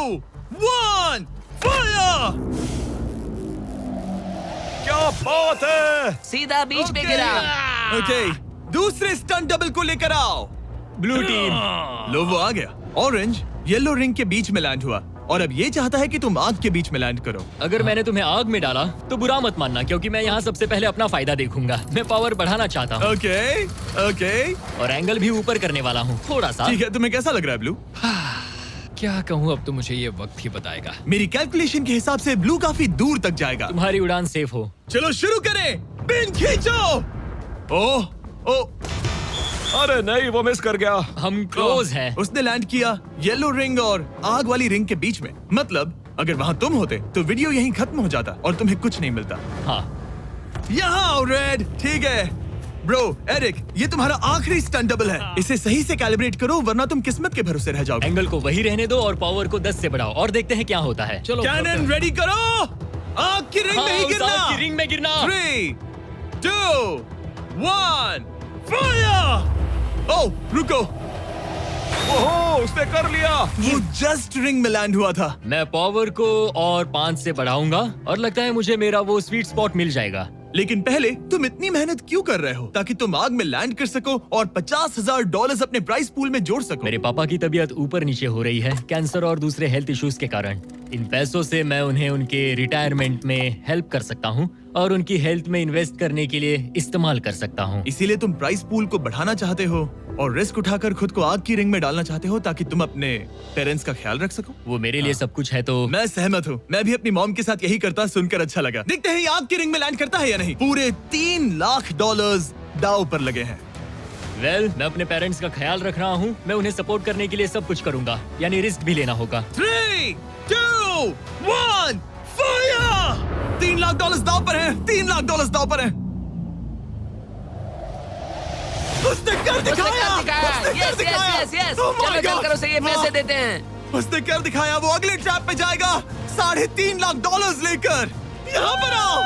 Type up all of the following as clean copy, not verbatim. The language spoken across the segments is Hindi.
1 फायर! क्या बात है! सीधा बीच में गिरा। ओके, दूसरे स्टंट डबल को लेकर आओ। Blue team. लो वो आ गया। ऑरेंज येलो रिंग के बीच में लैंड हुआ और अब ये चाहता है कि तुम आग के बीच में लैंड करो। अगर मैंने तुम्हें आग में डाला तो बुरा मत मानना, क्योंकि मैं यहाँ सबसे पहले अपना फायदा देखूंगा। मैं पावर बढ़ाना चाहता हूँ ओके ओके, और एंगल भी ऊपर करने वाला हूँ थोड़ा सा। ठीक है। तुम्हें कैसा लग रहा है ब्लू? क्या कहूँ, अब तो मुझे ये वक्त ही बताएगा। मेरी कैलकुलेशन के हिसाब से ब्लू काफी दूर तक जाएगा। तुम्हारी उड़ान सेफ हो। चलो शुरू करें। पिन खींचो। ओह ओह, अरे नहीं, वो मिस कर गया। हम क्लोज हैं। उसने लैंड किया येलो रिंग और आग वाली रिंग के बीच में। मतलब अगर वहाँ तुम होते तो वीडियो यहीं खत्म हो जाता और तुम्हें कुछ नहीं मिलता। हाँ, यहाँ आओ रेड। ठीक है ब्रो। एरिक, ये तुम्हारा आखिरी स्टंट डबल है। इसे सही से कैलिब्रेट करो वरना तुम किस्मत के भरोसे रह जाओगे। एंगल को वही रहने दो और पावर को 10 से बढ़ाओ और देखते हैं क्या होता है। चलो कैनन रेडी करो। आग की रिंग में ही गिरना। आग की रिंग में गिरना। 3 2 1 फायर! ओह रुको, ओहो, उसने कर लिया। वो जस्ट रिंग में लैंड हुआ था। मैं पावर को और 5 से बढ़ाऊंगा और लगता है मुझे मेरा वो स्वीट स्पॉट मिल जाएगा। लेकिन पहले तुम इतनी मेहनत क्यों कर रहे हो? ताकि तुम आग में लैंड कर सको और $50,000 अपने प्राइस पूल में जोड़ सको। मेरे पापा की तबीयत ऊपर नीचे हो रही है, कैंसर और दूसरे हेल्थ इश्यूज के कारण। इन पैसों से मैं उन्हें उनके रिटायरमेंट में हेल्प कर सकता हूँ और उनकी हेल्थ में इन्वेस्ट करने के लिए इस्तेमाल कर सकता हूँ। इसीलिए तुम प्राइस पूल को बढ़ाना चाहते हो और रिस्क उठाकर खुद को आग की रिंग में डालना चाहते हो ताकि तुम अपने पेरेंट्स का ख्याल रख सको। वो मेरे लिए सब कुछ है तो मैं सहमत हूँ। मैं भी अपनी मॉम के साथ यही करता, सुनकर अच्छा लगा। देखते हैं ये आग की रिंग में लैंड करता है या नहीं। पूरे $3 लाख दांव पर लगे हैं। मैं अपने पेरेंट्स का ख्याल रख रहा हूँ। मैं उन्हें सपोर्ट करने के लिए सब कुछ करूंगा, यानी रिस्क भी लेना होगा। 3 2 1 फायर! $3 लाख दांव पर है। $3 लाख दांव पर है। उसने कर दिखाया। Yes yes yes. Oh my चलो God! चल कर उसे ये पैसे देते हैं। उसने कर दिखाया। वो अगले ट्रैप पे जाएगा $3.5 लाख लेकर। यहाँ पर आओ।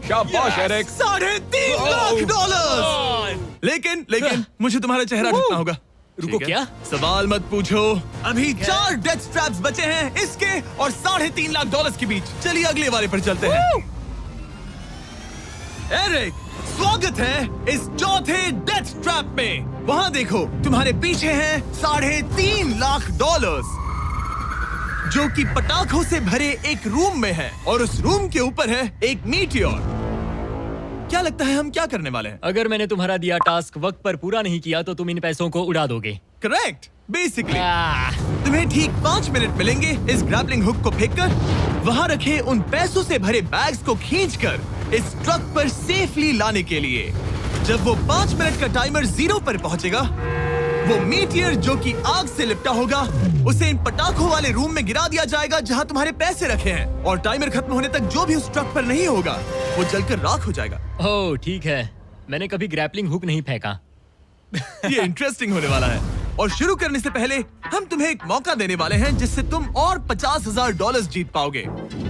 शाबाश एरिक। $3.5 लाख। लेकिन मुझे तुम्हारा चेहरा ढूंढना होगा। रुको, ठीक है? क्या? सवाल मत पूछो। अभी 4 डेथ ट्रैप्स बचे हैं, इसके और $3.5 लाख के बीच। चलिए अगले वाले पर चलते हैं। एरिक, स्वागत है इस चौथे डेथ ट्रैप में। वहाँ देखो, तुम्हारे पीछे हैं $3.5 लाख, जो कि पटाखों से भरे एक रूम में है और उस रूम के ऊपर है एक मीटियोर। क्या लगता है हम क्या करने वाले हैं? अगर मैंने तुम्हारा दिया टास्क वक्त पर पूरा नहीं किया तो तुम इन पैसों को उड़ा दोगे। करेक्ट। बेसिकली आह, तुम्हें ठीक 5 मिनट मिलेंगे इस ग्रैपलिंग हुक को फेंककर वहाँ रखे उन पैसों से भरे बैग्स को खींचकर इस ट्रक पर सेफली लाने के लिए। जब वो 5 मिनट का टाइमर 0 पर पहुंचेगा, वो मीटियर जो कि आग से लिपटा होगा उसे इन पटाखों वाले रूम में गिरा दिया जाएगा जहां तुम्हारे पैसे रखे हैं। और टाइमर खत्म होने तक जो भी उस ट्रक पर नहीं होगा वो जलकर राख हो जाएगा। ओह ठीक है, मैंने कभी ग्रैपलिंग हुक नहीं फेंका। ये इंटरेस्टिंग होने वाला है। और शुरू करने से पहले हम तुम्हें एक मौका देने वाले हैं जिससे तुम और $50,000 जीत पाओगे।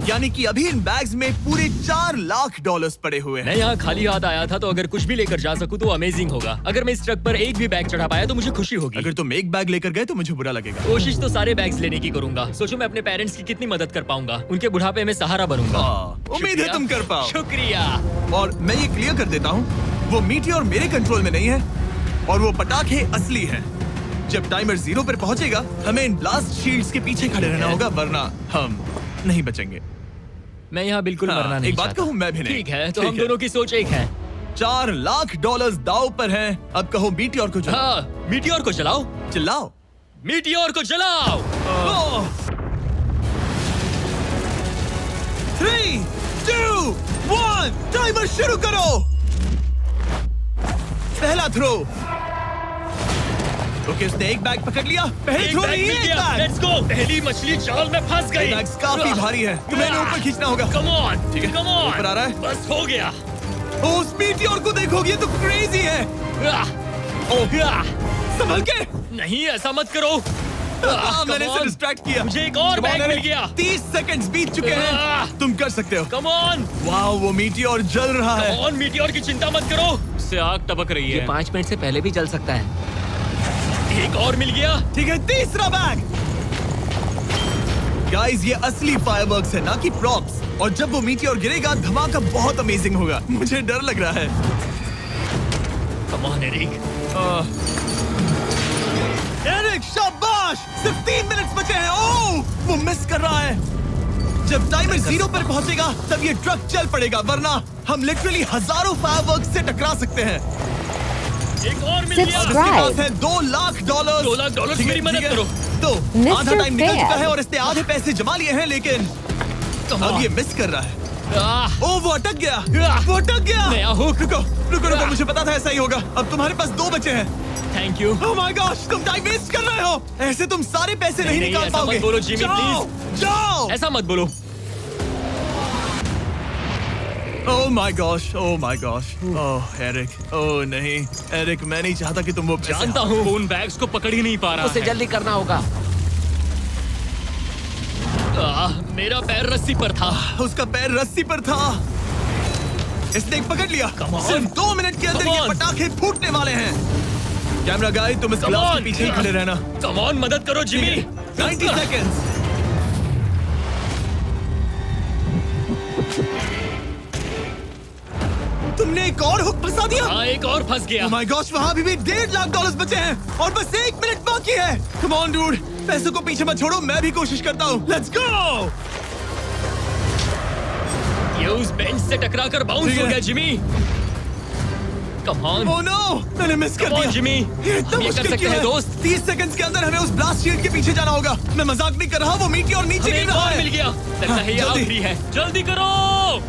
यानी कि अभी इन बैग्स में पूरे $4 लाख पड़े हुए हैं। मैं यहाँ खाली हाथ आया था, तो अगर कुछ भी लेकर जा सकूं तो अमेजिंग होगा। अगर मैं इस ट्रक पर एक भी बैग चढ़ा पाया तो मुझे खुशी होगी। अगर तुम एक बैग लेकर गए तो मुझे बुरा लगेगा। कोशिश तो सारे बैग्स लेने की करूंगा। सोचो मैं अपने पेरेंट्स की कितनी मदद कर पाऊंगा। उनके बुढ़ापे में सहारा बनूंगा। उम्मीद है तुम कर पाओ। शुक्रिया। और मैं ये क्लियर कर देता हूँ, वो मीटियोर मेरे कंट्रोल में नहीं है और वो पटाखे असली हैं। जब टाइमर 0 पर पहुंचेगा हमें इन ब्लास्ट शील्ड्स के पीछे खड़े रहना होगा, वरना हम नहीं बचेंगे। मैं यहाँ बिल्कुल मरना नहीं एक बात चाहता। कहूँ, मैं भी नहीं। ठीक है, तो ठीक हम है। दोनों की सोच एक है। $4 लाख दाव पर हैं। अब कहो मीटियोर को चलाओ। हाँ, मीटियोर को चलाओ। चिल्लाओ। मीटियोर को चलाओ। 3 2 1 टाइमर शुरू करो। पहला थ्रो। ओके, उसने एक बैग पकड़ लिया। पहले थ्रो नहीं है, एक बैग। Let's go. पहली मछली जाल में फंस गई। बैग्स काफी भारी है, तुम्हें इन्हें ऊपर खींचना होगा। कम ऑन, ठीक है, कम ऑन। ऊपर आ रहा है। बस हो गया। उस मीटियोर को देखोगे तो क्रेजी है। संभल के। नहीं, ऐसा मत करो। मैंने इसे डिस्ट्रैक्ट किया। मुझे एक और बैग मिल गया। 30 सेकंड्स बीत चुके हैं। तुम कर सकते हो। Come on. वाह, वो मीटियोर जल रहा है। कम ऑन, मीटियोर की चिंता मत करो। उससे आग टपक रही ये है। 5 मिनट से पहले भी जल सकता है। एक और मिल गया। ठीक है, तीसरा बैग। गाइस ये असली फायरवर्क्स है ना कि प्रॉप्स। और जब वो मीटियोर गिरेगा धमाका बहुत अमेजिंग होगा। मुझे डर लग रहा है। Come on Eric. एरिक शाबाश! सिर्फ 3 मिनट बचे हैं। ओह वो मिस कर रहा है। जब टाइमर 0 पर पहुंचेगा तब ये ट्रक चल पड़ेगा, वरना हम लिटरली हजारों फायरवर्क्स से टकरा सकते हैं। एक और मिल गया। इसके पास है $2 लाख। $2 लाख मेरी मदद करो। तो आधा Mr. टाइम निकल चुका Fair। है और इसने आधे पैसे जमा लिए हैं, लेकिन अब ये मिस कर रहा है। ओह वो अटक गया। वो अटक गया। नया हुक। रुको रुको रुको, मुझे पता था ऐसा ही होगा। अब तुम्हारे पास 2 बचे हैं। Thank you. Oh my gosh, तुम टाइम वेस्ट कर रहे हो। ऐसे तुम सारे पैसे नहीं नहीं, निकाल ऐसा पाओगे। मत बोलो, जिमी, जाओ, जाओ। ऐसा मत बोलो। Oh my gosh, oh my gosh. Oh Eric, oh नहीं एरिक, मैं नहीं चाहता कि तुम वो पैसे जानता हूँ उन बैग्स को पकड़ ही नहीं पा रहा उसे है। जल्दी करना होगा। मेरा पैर रस्सी पर था। उसका पैर रस्सी पर था। इसने एक पकड़ लिया। Come on. सिर्फ 2 मिनट के अंदर Come ये on. पटाखे फूटने वाले हैं। कैमरा गाय, तुम इस Come ग्लास के on. पीछे ही खड़े रहना। कम ऑन, मदद करो जिमी। 90 सेकेंड्स। तुमने एक और हुक फंसा दिया। हाँ, एक और फंस गया। Oh my gosh, वहाँ अभी भी $1.5 लाख बचे हैं और बस 1 मिनट बाकी है। Come on, dude, पैसों को पीछे मत छोड़ो, मैं भी कोशिश करता हूँ। Let's go! ये उस बेंच से टकरा कर बाउंस ठीक हो है। गया Jimmy. Come on. Oh no, मैंने मिस कर Come on, दिया। जिमी। ये इतना हम ये कर मुश्किल सकते क्यों हैं, है? दोस्त। 30 सेकंड्स के अंदर हमें उस ब्लास्ट शील्ड के पीछे जाना होगा। मैं मजाक नहीं कर रहा, वो मीटियोर नीचे हमें गिर एक रहा और है। मिल गया। लगता है ये जल्दी। आखिरी है। जल्दी करो।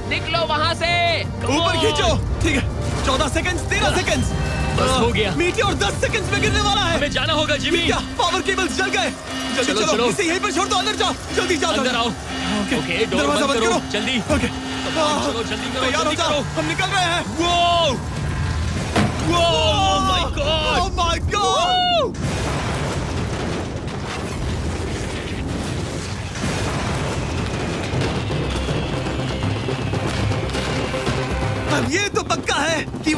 निकलो वहाँ से। ऊपर on. खींचो। ठीक है, 14 सेकंड्स, 13 सेकंड्स। बस हो गया। मीटियोर 10 सेकंड्स में गिरने वाला है। हमें जाना होगा जिमी। क्या पावर केबल्स जल गए? जल्दी चलो, चलो, चलो। इसे यहीं पर छोड़ दो। अंदर जाओ, जल्दी जाओ। अंदर आओ। ओके, डोर दरवाजा बंद करो। करो। जल्दी। ओके, चलो, जल्दी करो, तैयार हो जल्दी जाओ, करो। हम निकल रहे हैं। वो oh my oh God. My God! अब ये तो पक्का है कि वो